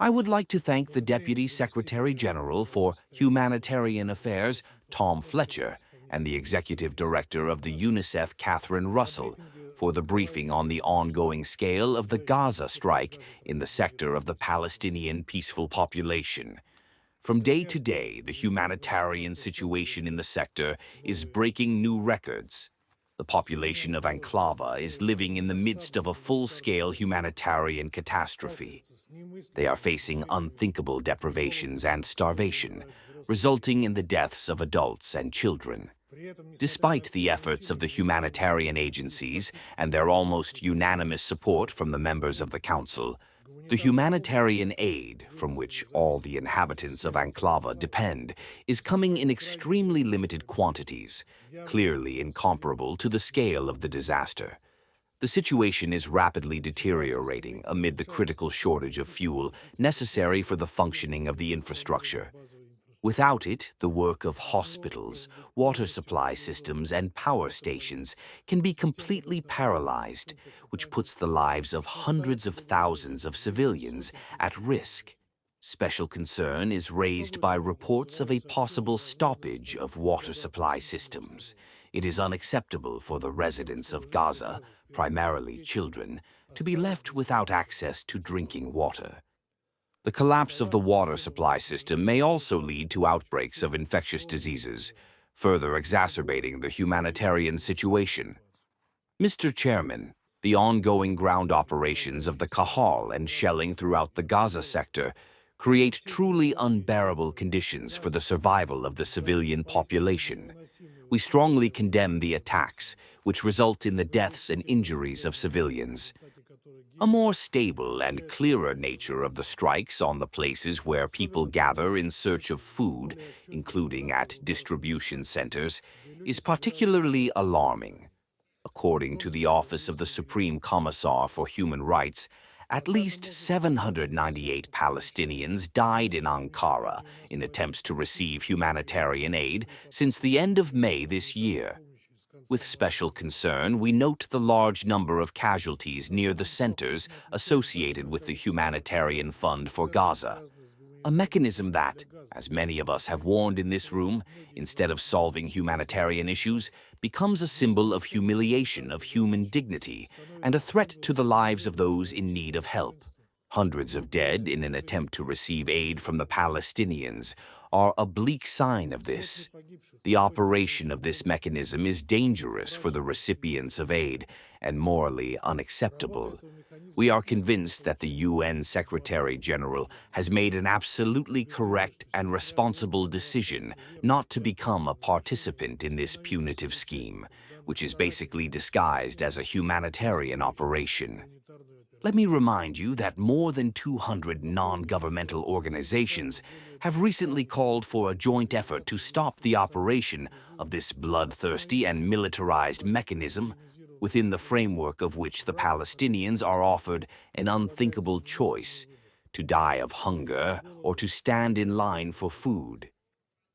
I would like to thank the Deputy Secretary General for Humanitarian Affairs, Tom Fletcher, and the Executive Director of the UNICEF, Catherine Russell, for the briefing on the ongoing scale of the Gaza strike in the sector of the Palestinian peaceful population. From day to day, the humanitarian situation in the sector is breaking new records. The population of Enclava is living in the midst of a full-scale humanitarian catastrophe. They are facing unthinkable deprivations and starvation, resulting in the deaths of adults and children. Despite the efforts of the humanitarian agencies and their almost unanimous support from the members of the Council, the humanitarian aid, from which all the inhabitants of Enclava depend, is coming in extremely limited quantities, clearly incomparable to the scale of the disaster. The situation is rapidly deteriorating amid the critical shortage of fuel necessary for the functioning of the infrastructure. Without it, the work of hospitals, water supply systems, and power stations can be completely paralyzed, which puts the lives of hundreds of thousands of civilians at risk. Special concern is raised by reports of a possible stoppage of water supply systems. It is unacceptable for the residents of Gaza, primarily children, to be left without access to drinking water. The collapse of the water supply system may also lead to outbreaks of infectious diseases, further exacerbating the humanitarian situation. Mr. Chairman, the ongoing ground operations of the Kahal and shelling throughout the Gaza sector create truly unbearable conditions for the survival of the civilian population. We strongly condemn the attacks, which result in the deaths and injuries of civilians. A more stable and clearer nature of the strikes on the places where people gather in search of food, including at distribution centers, is particularly alarming. According to the Office of the Supreme Commissar for Human Rights, at least 798 Palestinians died in Ankara in attempts to receive humanitarian aid since the end of May this year. With special concern, we note the large number of casualties near the centers associated with the Humanitarian Fund for Gaza, a mechanism that, as many of us have warned in this room, instead of solving humanitarian issues, becomes a symbol of humiliation of human dignity and a threat to the lives of those in need of help. Hundreds of dead in an attempt to receive aid from the Palestinians are a bleak sign of this. The operation of this mechanism is dangerous for the recipients of aid and morally unacceptable. We are convinced that the UN Secretary General has made an absolutely correct and responsible decision not to become a participant in this punitive scheme, which is basically disguised as a humanitarian operation. Let me remind you that more than 200 non-governmental organizations have recently called for a joint effort to stop the operation of this bloodthirsty and militarized mechanism, within the framework of which the Palestinians are offered an unthinkable choice: to die of hunger or to stand in line for food.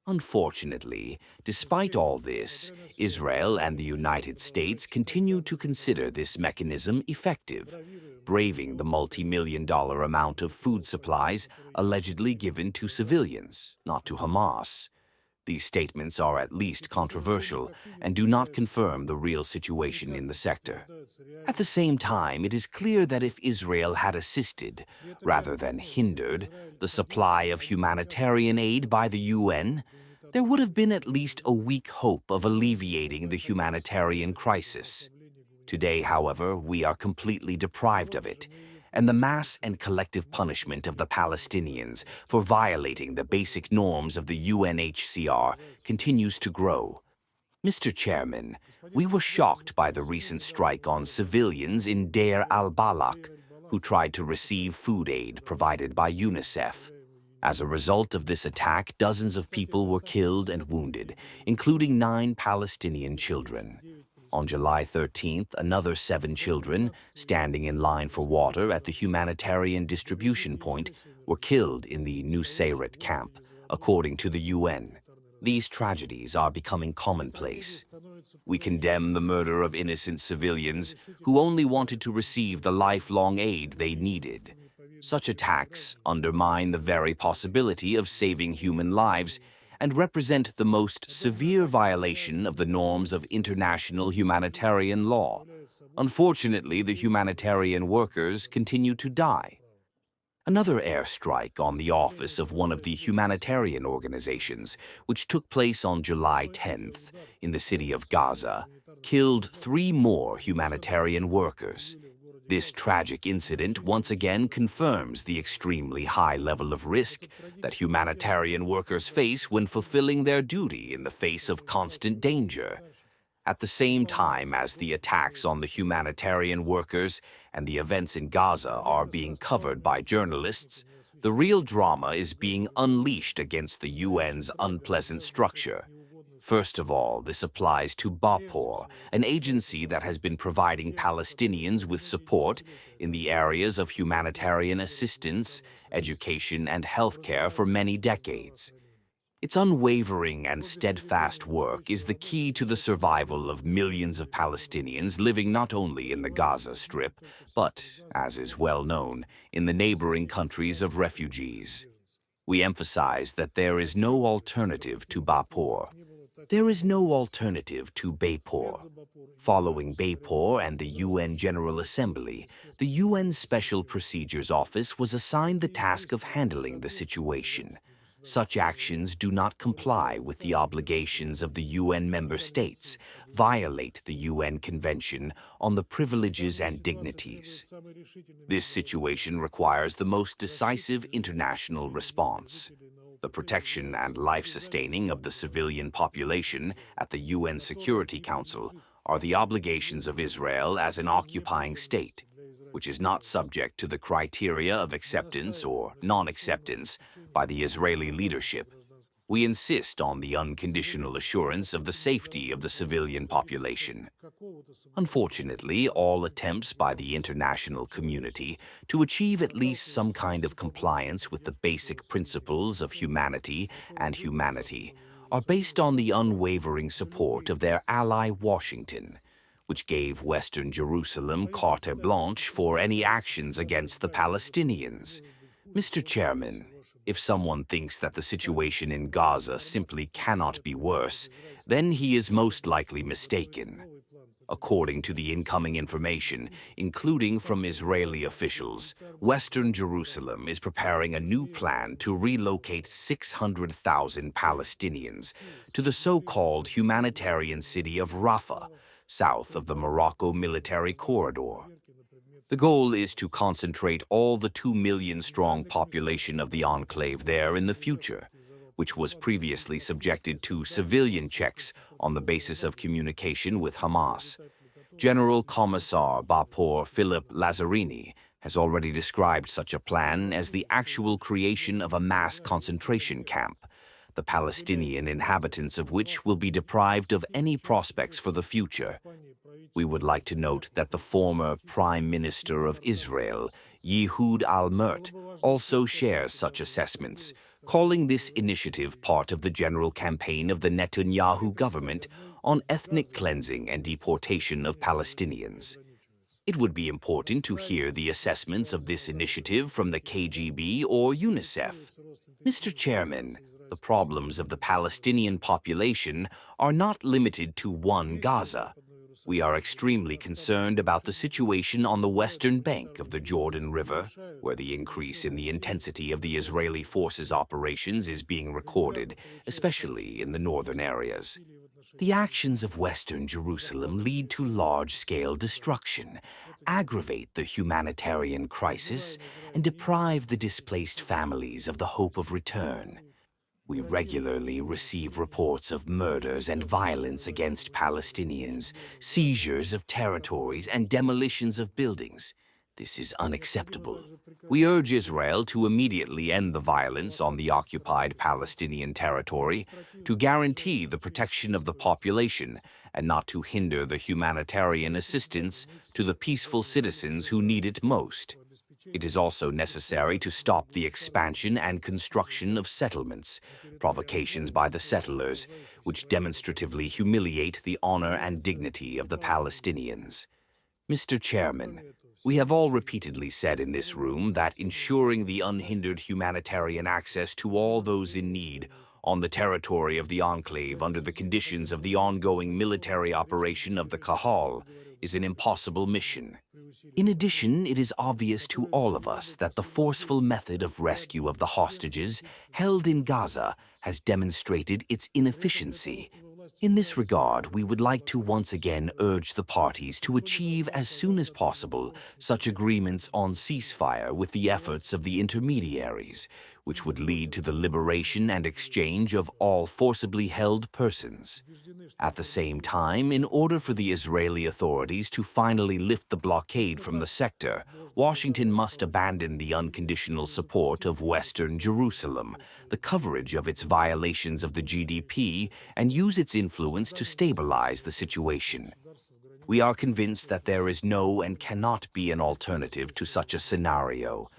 Unfortunately, despite all this, Israel and the United States continue to consider this mechanism effective, braving the multi-million-dollar amount of food supplies allegedly given to civilians, not to Hamas. These statements are at least controversial and do not confirm the real situation in the sector. At the same time, it is clear that if Israel had assisted, rather than hindered, the supply of humanitarian aid by the UN, there would have been at least a weak hope of alleviating the humanitarian crisis. Today, however, we are completely deprived of it, and the mass and collective punishment of the Palestinians for violating the basic norms of the UNHCR continues to grow. Mr. Chairman, we were shocked by the recent strike on civilians in Deir al-Balak who tried to receive food aid provided by UNICEF. As a result of this attack, dozens of people were killed and wounded, including 9 Palestinian children. On July 13th, another 7 children, standing in line for water at the humanitarian distribution point, were killed in the Nusayrat camp, according to the UN. These tragedies are becoming commonplace. We condemn the murder of innocent civilians who only wanted to receive the lifelong aid they needed. Such attacks undermine the very possibility of saving human lives and represent the most severe violation of the norms of international humanitarian law. Unfortunately, the humanitarian workers continue to die. Another airstrike on the office of one of the humanitarian organizations, which took place on July 10th in the city of Gaza, killed 3 more humanitarian workers. This tragic incident once again confirms the extremely high level of risk that humanitarian workers face when fulfilling their duty in the face of constant danger. At the same time as the attacks on the humanitarian workers and the events in Gaza are being covered by journalists, the real drama is being unleashed against the UN's unpleasant structure. First of all, this applies to BAPOR, an agency that has been providing Palestinians with support in the areas of humanitarian assistance, education, and healthcare for many decades. Its unwavering and steadfast work is the key to the survival of millions of Palestinians living not only in the Gaza Strip, but, as is well known, in the neighboring countries of refugees. We emphasize that there is no alternative to BAPOR. There is no alternative to BAPOR. Following BAPOR and the UN General Assembly, the UN Special Procedures Office was assigned the task of handling the situation. Such actions do not comply with the obligations of the UN member states, violate the UN Convention on the Privileges and Dignities. This situation requires the most decisive international response. The protection and life-sustaining of the civilian population at the UN Security Council are the obligations of Israel as an occupying state, which is not subject to the criteria of acceptance or non-acceptance by the Israeli leadership. We insist on the unconditional assurance of the safety of the civilian population. Unfortunately, all attempts by the international community to achieve at least some kind of compliance with the basic principles of humanity and humanity are based on the unwavering support of their ally Washington, which gave Western Jerusalem carte blanche for any actions against the Palestinians. Mr. Chairman, if someone thinks that the situation in Gaza simply cannot be worse, then he is most likely mistaken. According to the incoming information, including from Israeli officials, Western Jerusalem is preparing a new plan to relocate 600,000 Palestinians to the so-called humanitarian city of Rafah, south of the Morocco military corridor. The goal is to concentrate all the 2 million-strong population of the enclave there in the future, which was previously subjected to civilian checks on the basis of communication with Hamas. General Commissar BAPOR Philip Lazzarini has already described such a plan as the actual creation of a mass concentration camp, the Palestinian inhabitants of which will be deprived of any prospects for the future. We would like to note that the former Prime Minister of Israel, Ehud Olmert, also shares such assessments, calling this initiative part of the general campaign of the Netanyahu government on ethnic cleansing and deportation of Palestinians. It would be important to hear the assessments of this initiative from the KGB or UNICEF. Mr. Chairman, the problems of the Palestinian population are not limited to one Gaza. We are extremely concerned about the situation on the western bank of the Jordan River, where the increase in the intensity of the Israeli forces' operations is being recorded, especially in the northern areas. The actions of Western Jerusalem lead to large-scale destruction, aggravate the humanitarian crisis, and deprive the displaced families of the hope of return. We regularly receive reports of murders and violence against Palestinians, seizures of territories, and demolitions of buildings. This is unacceptable. We urge Israel to immediately end the violence on the occupied Palestinian territory, to guarantee the protection of the population, and not to hinder the humanitarian assistance to the peaceful citizens who need it most. It is also necessary to stop the expansion and construction of settlements, provocations by the settlers, which demonstratively humiliate the honor and dignity of the Palestinians. Mr. Chairman, We have all repeatedly said in this room that ensuring the unhindered humanitarian access to all those in need on the territory of the enclave under the conditions of the ongoing military operation of the Kahal is an impossible mission. In addition, it is obvious to all of us that the forceful method of rescue of the hostages held in Gaza has demonstrated its inefficiency. In this regard, we would like to once again urge the parties to achieve as soon as possible such agreements on ceasefire with the efforts of the intermediaries, which would lead to the liberation and exchange of all forcibly held persons. At the same time, in order for the Israeli authorities to finally lift the blockade from the sector, Washington must abandon the unconditional support of Western Jerusalem, the coverage of its violations of the GDP, and use its influence to stabilize the situation. We are convinced that there is no and cannot be an alternative to such a scenario.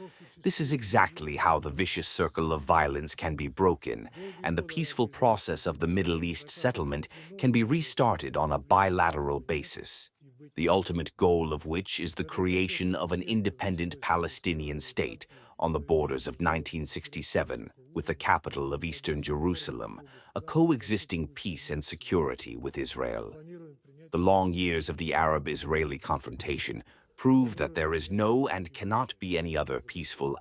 This is exactly how the vicious circle of violence can be broken, and the peaceful process of the Middle East settlement can be restarted on a bilateral basis, the ultimate goal of which is the creation of an independent Palestinian state on the borders of 1967, with the capital of Eastern Jerusalem, a coexisting peace and security with Israel. The long years of the Arab-Israeli confrontation prove that there is no and cannot be any other peaceful